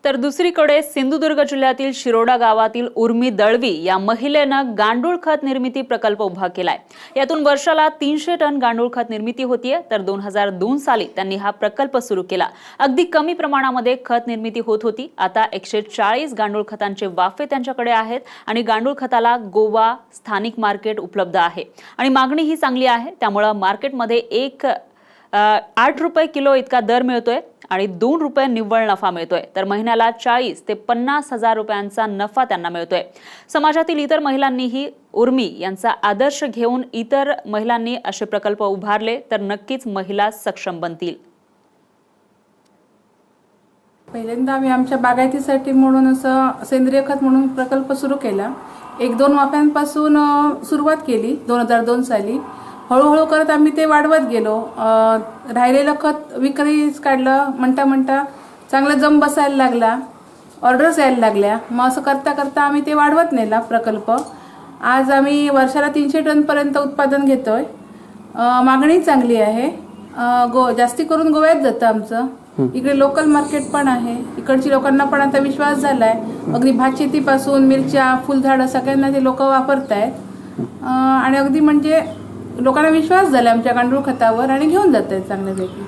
तर दुसरीकडे सिंधुदुर्ग जिल्ह्यातील शिरोडा गावातील उर्मी दळवी या महिलेनं गांडूळ खत निर्मिती प्रकल्प उभा केलाय। यातून वर्षाला 300 टन गांडूळ खत निर्मिती होतीये। तर 2002 साली त्यांनी हा प्रकल्प सुरू केला। अगदी कमी प्रमाणामध्ये खत निर्मिती होत होती। आता 140 गांडूळ खतांचे वाफे त्यांच्याकडे आहेत आणि गांडूळ खताला गोवा स्थानिक मार्केट उपलब्ध आहे आणि मागणी ही चांगली आहे। त्यामुळे मार्केटमध्ये 8 रुपये किलो इतका दर मिळतोय आणि 2 रुपये निव्वळ नफा मिळतोय। तर महिन्याला 40 ते 50 हजार रुपयांचा नफा त्यांना मिळतोय। समाजातील इतर महिलांनीही उर्मी यांचा आदर्श घेऊन इतर महिलांनी असे प्रकल्प उभारले तर नक्कीच महिला सक्षम बनतील। पहिल्यांदा आम्ही आमच्या बागायतीसाठी म्हणून असं सेंद्रिय खत म्हणून प्रकल्प सुरू केला। 1-2 वाफ्यांपासून सुरुवात केली 2002 साली। हळूहळू करत आम्ही ते वाढवत गेलो। राहिलेलं खत विक्रीस काढलं। म्हणता चांगला जम बसायला लागला, ऑर्डर्स यायला लागल्या। मग असं करता करता आम्ही ते वाढवत नेला प्रकल्प। आज आम्ही वर्षाला 300 टन पर्यंत उत्पादन घेतोय। मागणी चांगली आहे। जास्ती करून गोव्यात जातं आमचं। इकडे लोकल मार्केट पण आहे। इकडची लोकांना पण आता विश्वास झालाय। अगदी भात शेतीपासून मिरच्या, फुलझाडं सगळ्यांना ते लोक वापरतायत आणि अगदी म्हणजे लोकांना विश्वास झाला आमच्या गांडूळ खतावर आणि घेऊन जात आहेत चांगल्यापैकी।